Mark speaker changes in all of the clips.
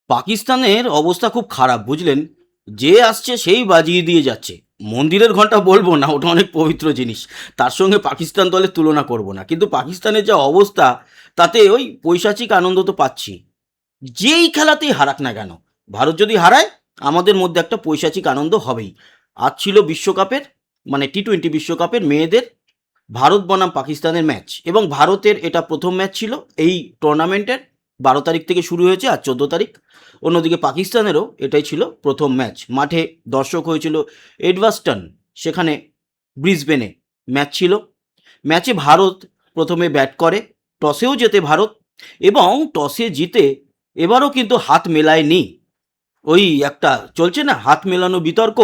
Speaker 1: পাকিস্তানের অবস্থা খুব খারাপ বুঝলেন। যে আসছে সেই বাজিয়ে দিয়ে যাচ্ছে। মন্দিরের ঘন্টা বলবো না, ওটা অনেক পবিত্র জিনিস। তার সঙ্গে পাকিস্তান দলের তুলনা করব না, কিন্তু পাকিস্তানের যা অবস্থা তাতে ওই পৈশাচিক আনন্দ তো পাচ্ছি। যেই খেলাতেই হারাক না কেন, ভারত যদি হারায় আমাদের মধ্যে একটা পৈশাচিক আনন্দ হবেই। আজ ছিল বিশ্বকাপের, মানে টি-20 বিশ্বকাপের মেয়েদের ভারত বনাম পাকিস্তানের ম্যাচ, এবং ভারতের এটা প্রথম ম্যাচ ছিল এই টুর্নামেন্টের। 12 তারিখ থেকে শুরু হয়েছে, আর 14 তারিখ। অন্যদিকে পাকিস্তানেরও এটাই ছিল প্রথম ম্যাচ। মাঠে দর্শক হয়েছিল এডভাস্টন, সেখানে ব্রিসবেনে ম্যাচ ছিল। ম্যাচে ভারত প্রথমে ব্যাট করে, টসেও জেতে ভারত, এবং টসে জিতে এবারও কিন্তু হাত মেলায়নি। ওই একটা চলছে না হাত মেলানো বিতর্ক,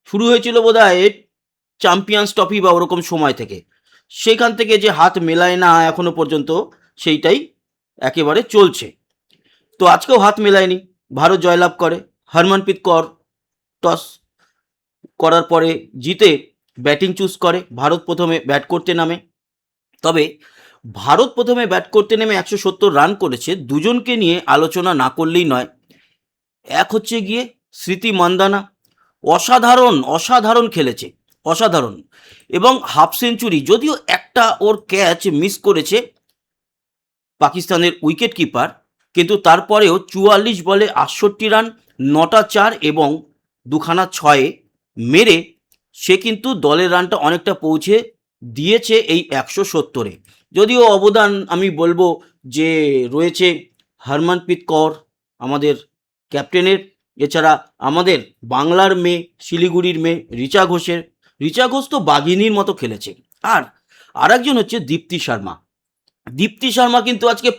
Speaker 1: শুরু হয়েছিল বোধহয় চ্যাম্পিয়ন্স ট্রফি বা ওরকম সময় থেকে। সেখান থেকে যে হাত মেলায় না এখনো পর্যন্ত, সেইটাই একেবারে চলছে। তো আজকেও হাত মেলায়নি, ভারত জয়লাভ করে। হরমনপ্রীত কৌর টস করার পরে জিতে ব্যাটিং চুজ করে। ভারত প্রথমে ব্যাট করতে নামে, তবে ভারত প্রথমে ব্যাট করতে নেমে 170 রান করেছে। দুজনকে নিয়ে আলোচনা না করলেই নয়। এক হচ্ছে গিয়ে স্মৃতি মান্দানা, অসাধারণ অসাধারণ খেলেছে, অসাধারণ। এবং হাফ সেঞ্চুরি, যদিও একটা ওর ক্যাচ মিস করেছে পাকিস্তানের উইকেট কিপার, কিন্তু তারপরেও 44 বলে 68 রান, 9টা 4 এবং 2খানা 6 মেরে সে কিন্তু দলের রানটা অনেকটা পৌঁছে দিয়েছে এই 170-এ। যদিও অবদান আমি বলবো যে রয়েছে হরমনপ্রীত কৌর আমাদের ক্যাপ্টেনের, এছাড়া আমাদের বাংলার মেয়ে, শিলিগুড়ির মেয়ে রিচা ঘোষের। রিচা ঘোষ তো বাঘিনীর মতো খেলেছে। আর আরেকজন হচ্ছে দীপ্তি শর্মা। দীপ্তি শর্মা কিন্তু আজকে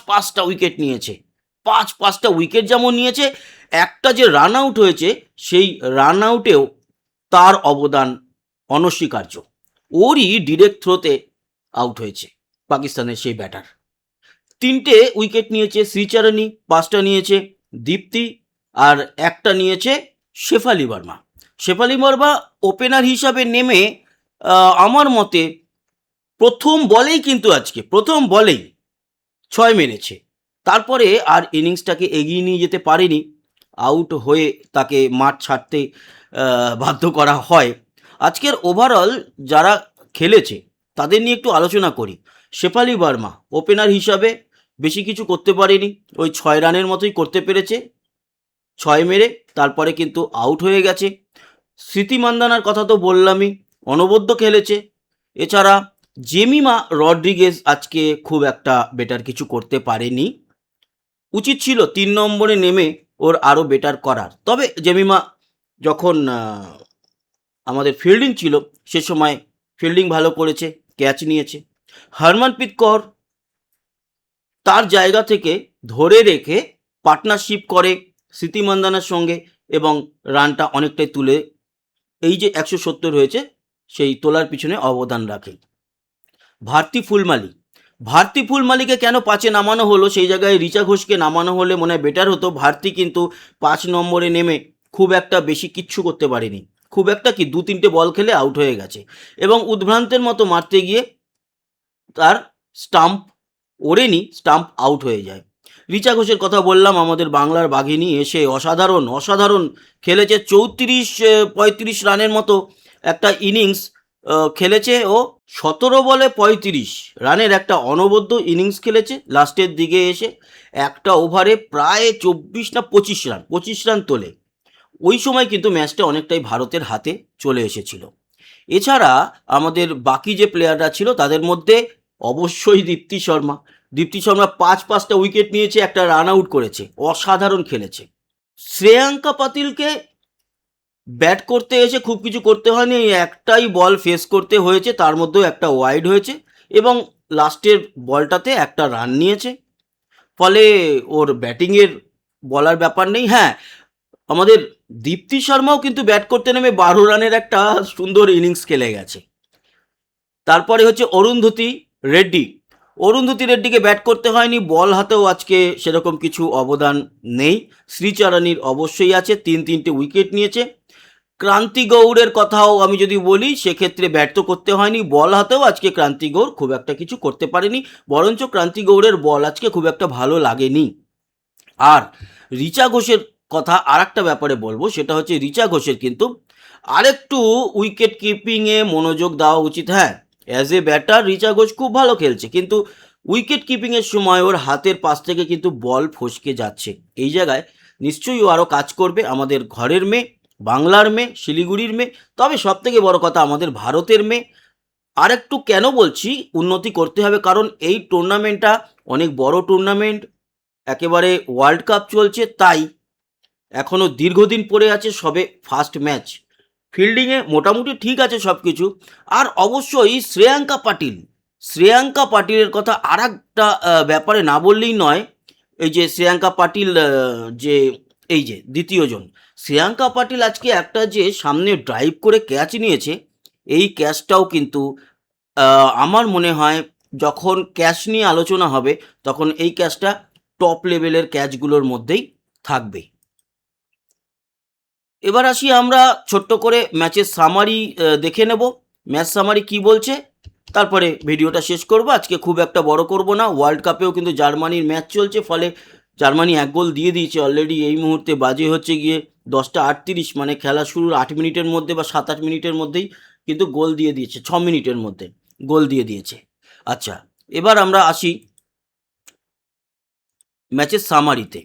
Speaker 1: পাঁচটা উইকেট নিয়েছে। পাঁচটা উইকেট যেমন নিয়েছে, একটা যে রান আউট হয়েছে সেই রান আউটেও তার অবদান অনস্বীকার্য। ওরই ডিরেক্ট থ্রোতে আউট হয়েছে পাকিস্তানের সেই ব্যাটার। 3টে উইকেট নিয়েছে শ্রীচরণী, 5টা নিয়েছে দীপ্তি, আর একটা নিয়েছে শেফালি বর্মা। শেফালি বর্মা ওপেনার হিসাবে নেমে আমার মতে প্রথম বলেই, কিন্তু আজকে প্রথম বলেই 6 মেরেছে। তারপরে আর ইনিংসটাকে এগিয়ে নিয়ে যেতে পারেনি, আউট হয়ে তাকে মাঠ ছাড়তে বাধ্য করা হয়। আজকের ওভারঅল যারা খেলেছে তাদের নিয়ে একটু আলোচনা করি। শেফালি বর্মা ওপেনার হিসাবে বেশি কিছু করতে পারেনি, ওই 6 রানের মতোই করতে পেরেছে, 6 মেরে তারপরে কিন্তু আউট হয়ে গেছে। স্মৃতি মান্দানার কথা তো বললামই, অনবদ্য খেলেছে। এছাড়া জেমিমা রড্রিগেজ আজকে খুব একটা বেটার কিছু করতে পারেনি। উচিত ছিল 3 নম্বরে নেমে ওর আরও বেটার করার, তবে জেমিমা যখন আমাদের ফিল্ডিং ছিল সে সময় ফিল্ডিং ভালো করেছে, ক্যাচ নিয়েছে। হরমনপ্রীত কৌর তার জায়গা থেকে ধরে রেখে পার্টনারশিপ করে স্মৃতি মান্দানার সঙ্গে, এবং রানটা অনেকটাই তুলে এই যে 170 হয়েছে সেই তোলার পিছনে অবদান রাখে। ভারতী ফুলমালিকে কেন 5-এ নামানো হলো, সেই জায়গায় রিচা ঘোষকে নামানো হলে মনে হয় বেটার হতো। ভারতী কিন্তু 5 নম্বরে নেমে খুব একটা বেশি কিচ্ছু করতে পারেনি, খুব একটা কি 2-3টে বল খেলে আউট হয়ে গেছে, এবং উদ্ভ্রান্তের মতো মারতে গিয়ে তার স্টাম্প ওড়েনি, স্টাম্প আউট হয়ে যায়। রিচা ঘোষের কথা বললাম, আমাদের বাংলার বাঘিনী এসে অসাধারণ অসাধারণ খেলেছে। 34-35 রানের মতো একটা ইনিংস খেলেছে ও। 17 বলে 35 রানের একটা অনবদ্য ইনিংস খেলেছে। লাস্টের দিকে এসে একটা ওভারে প্রায় 24 না 25 রান তোলে। ওই সময় কিন্তু ম্যাচটা অনেকটাই ভারতের হাতে চলে এসেছিল। এছাড়া আমাদের বাকি যে প্লেয়াররা ছিল তাদের মধ্যে অবশ্যই দীপ্তি শর্মা 5টা উইকেট নিয়েছে, একটা রান আউট করেছে, অসাধারণ খেলেছে। শ্রেয়াঙ্কা পাতিলকে ব্যাট করতে এসে খুব কিছু করতে হয়নি, একটাই বল ফেস করতে হয়েছে, তার মধ্যেও একটা ওয়াইড হয়েছে, এবং লাস্টের বলটাতে একটা রান নিয়েছে। ফলে ওর ব্যাটিংয়ের বলার ব্যাপার নেই। হ্যাঁ, আমাদের দীপ্তি শর্মাও কিন্তু ব্যাট করতে নেমে 12 রানের একটা সুন্দর ইনিংস খেলে গেছে। তারপরে হচ্ছে অরুন্ধতী রেড্ডিকে ব্যাট করতে হয়নি, বল হাতেও আজকে সেরকম কিছু অবদান নেই। শ্রীচরণীর অবশ্যই আছে, 3-3টে উইকেট নিয়েছে। ক্রান্তি গৌড়ের কথাও আমি যদি বলি, সেক্ষেত্রে ব্যাট তো করতে হয়নি, বল হাতেও আজকে ক্রান্তি গৌড় খুব একটা কিছু করতে পারেনি, বরঞ্চ ক্রান্তি গৌড়ের বল আজকে খুব একটা ভালো লাগেনি। আর রিচা ঘোষের কথা আর একটা ব্যাপারে বলবো, সেটা হচ্ছে রিচা ঘোষের কিন্তু আরেকটু উইকেট কিপিংয়ে মনোযোগ দেওয়া উচিত। হ্যাঁ, as a batter Richa Ghosh খুব ভালো খেলছে, কিন্তু উইকেট কিপিংয়ের সময় ওর হাতের পাশ থেকে কিন্তু বল ফসকে যাচ্ছে। এই জায়গায় নিশ্চয়ই ও আরও কাজ করবে। আমাদের ঘরের মেয়ে, বাংলার মেয়ে, শিলিগুড়ির মেয়ে, তবে সব থেকে বড় কথা আমাদের ভারতের মেয়ে। আর একটু কেন বলছি উন্নতি করতে হবে, কারণ এই টুর্নামেন্টটা অনেক বড় টুর্নামেন্ট, একেবারে ওয়ার্ল্ড কাপ চলছে, তাই এখনও দীর্ঘদিন পড়ে আছে, সবে ফার্স্ট ম্যাচ। ফিল্ডিংয়ে মোটামুটি ঠিক আছে সব কিছু। আর অবশ্যই শ্রেয়াঙ্কা পাটিলের কথা আর একটা ব্যাপারে না বললেই নয়। এই যে শ্রেয়াঙ্কা পাটিল, যে এই যে দ্বিতীয়জন, শ্রেয়াঙ্কা পাটিল আজকে একটা যে সামনে ড্রাইভ করে ক্যাচ নিয়েছে, এই ক্যাচটাও কিন্তু আমার মনে হয় যখন ক্যাচ নিয়ে আলোচনা হবে তখন এই ক্যাচটা টপ লেভেলের ক্যাচগুলোর মধ্যেই থাকবে। এবার আসি আমরা ছোট্ট করে ম্যাচের সামারি দেখে নেব, ম্যাচ সামারি কি বলছে, তারপরে ভিডিওটা শেষ করব। আজকে খুব একটা বড় করব না, ওয়ার্ল্ড কাপেও কিন্তু জার্মানির ম্যাচ চলছে, ফলে জার্মানি 1 গোল দিয়ে দিয়েছে অলরেডি। এই মুহূর্তে বাজে হচ্ছে গিয়ে 10:38, মানে খেলা শুরুর 8 মিনিটের মধ্যে বা 7-8 মিনিটের মধ্যেই কিন্তু গোল দিয়ে দিয়েছে, 6 মিনিটের মধ্যে গোল দিয়ে দিয়েছে। আচ্ছা, এবার আমরা আসি ম্যাচের সামারিতে।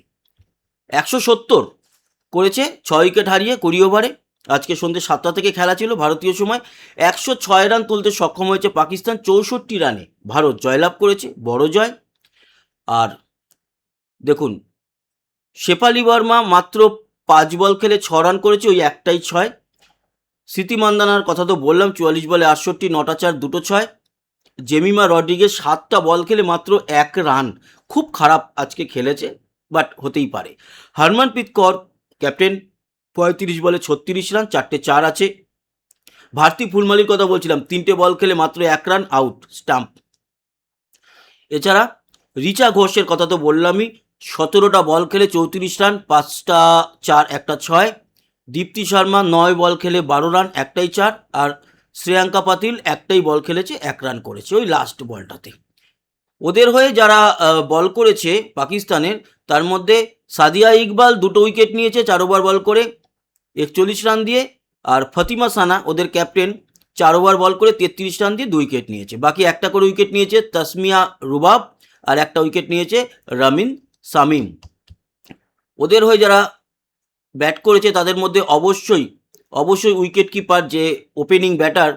Speaker 1: 170 করেছে 6 উইকেট হারিয়ে 20 ওভারে। আজকে সন্ধ্যে 7টা থেকে খেলা ছিল ভারতীয় সময়। 106 রান তুলতে সক্ষম হয়েছে পাকিস্তান, 64 রানে ভারত জয়লাভ করেছে, বড় জয়। আর দেখুন, শেফালি বর্মা মাত্র 5 বল খেলে 6 রান করেছে, ওই একটাই 6। স্মৃতি মান্দানার কথা তো বললাম, 44 বলে 68, 9টা 4, 2টো 6। জেমিমা রড্রিগেজ 7টা বল খেলে মাত্র 1 রান, খুব খারাপ আজকে খেলেছে, বাট হতেই পারে। হরমনপ্রীত কৌর ক্যাপ্টেন, 35 বলে 36 রান, 4টে 4 আছে। ভারতী ফুলমালির কথা বলছিলাম, 3টে বল খেলে মাত্র 1 রান, আউট, স্টাম্প। এছাড়া রিচা ঘোষের কথা তো বললামই, 17টা বল খেলে 34 রান, 5টা 4, একটা 6। দীপ্তি শর্মা 9 বল খেলে 12 রান, একটাই 4। আর শ্রেয়াঙ্কা পাতিল একটাই বল খেলেছে, 1 রান করেছে ওই লাস্ট বলটাতে। ওদের হয়ে যারা বল করেছে পাকিস্তানের, তার মধ্যে সাদিয়া ইকবাল 2টো উইকেট নিয়েছে 4 ওভার বল করে 41 রান দিয়ে। আর ফাতিমা সানা ওদের ক্যাপ্টেন, 4 ওভার বল করে 33 রান দিয়ে 2 উইকেট নিয়েছে। বাকি একটা করে উইকেট নিয়েছে তাসমিয়া রুবাব, আর একটা উইকেট নিয়েছে রামিন সামিম। ওদের হয়ে যারা ব্যাট করেছে তাদের মধ্যে অবশ্যই উইকেট কিপার, যে ওপেনিং ব্যাটার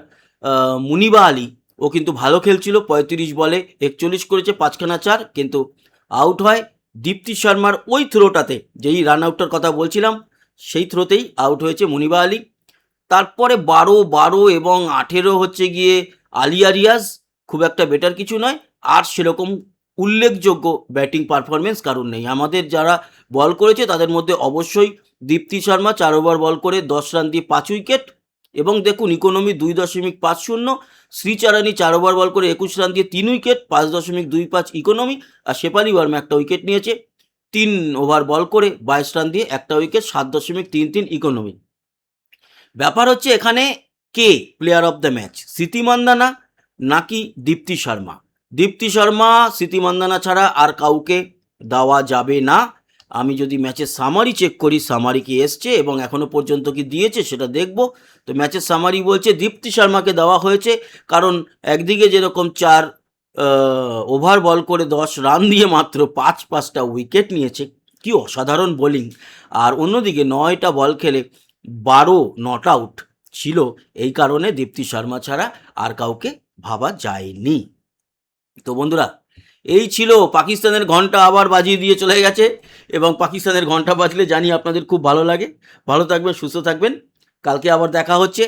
Speaker 1: মুনিবা আলী, ও কিন্তু ভালো খেলছিল, 35 বলে 41 করেছে, 5খানা 4, কিন্তু আউট হয়। দীপ্তি শর্মার ওই থ্রোটাতে, যেই রান আউটটার কথা বলছিলাম, সেই থ্রোতেই আউট হয়েছে মুনিবা আলী। তারপরে 12 এবং 18 হচ্ছে গিয়ে আলিয়া রিয়াজ, খুব একটা বেটার কিছু নয়। আর সেরকম উল্লেখযোগ্য ব্যাটিং পারফরমেন্স কারণ নেই। আমাদের যারা বল করেছে তাদের মধ্যে অবশ্যই দীপ্তি শর্মা 4 ওভার বল করে 10 রান দিয়ে 5 উইকেট, এবং দেখুন ইকোনমি 2.50। শ্রীচারানি 4 ওভার বল করে 21 রান দিয়ে 3 উইকেট, 5.25 ইকোনমি। আর শেফালি ওয়ার্মা একটা উইকেট নিয়েছে 3 ওভার বল করে 22 রান দিয়ে একটা উইকেট, 7.33 ইকোনমি। ব্যাপার হচ্ছে এখানে কে প্লেয়ার অফ দ্য ম্যাচ, স্মৃতি মান্দানা নাকি দীপ্তি শর্মা? দীপ্তি শর্মা, স্মৃতি মান্দানা ছাড়া আর কাউকে দেওয়া যাবে না। আমি যদি ম্যাচের সামারি চেক করি, সামারি কি এসছে এবং এখনও পর্যন্ত কি দিয়েছে সেটা দেখব। তো ম্যাচের সামারি বলছে দীপ্তি শর্মাকে দেওয়া হয়েছে, কারণ একদিকে যেরকম 4 ওভার বল করে 10 রান দিয়ে মাত্র 5টা উইকেট নিয়েছে, কি অসাধারণ বোলিং। আর অন্যদিকে 9টা বল খেলে 12 নট আউট ছিল, এই কারণে দীপ্তি শর্মা ছাড়া আর কাউকে ভাবা যায়নি। তো বন্ধুরা, এই ছিল পাকিস্তানের ঘন্টা আবার বাজিয়ে দিয়ে চলে গেছে, এবং পাকিস্তানের ঘন্টা বাজলে জানি আপনাদের খুব ভালো লাগে। ভালো থাকবেন, সুস্থ থাকবেন। কালকে আবার দেখা হচ্ছে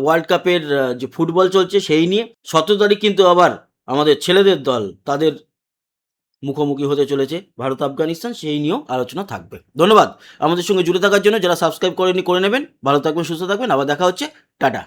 Speaker 1: ওয়ার্ল্ড কাপের যে ফুটবল চলছে সেই নিয়ে। 17 তারিখ কিন্তু আবার আমাদের ছেলেদের দল, তাদের মুখোমুখি হতে চলেছে ভারত আফগানিস্তান, সেই নিয়েও আলোচনা থাকবে। ধন্যবাদ আমাদের সঙ্গে জুড়ে থাকার জন্য। যারা সাবস্ক্রাইব করেননি করে নেবেন। ভালো থাকবেন, সুস্থ থাকবেন, আবার দেখা হচ্ছে, টাটা।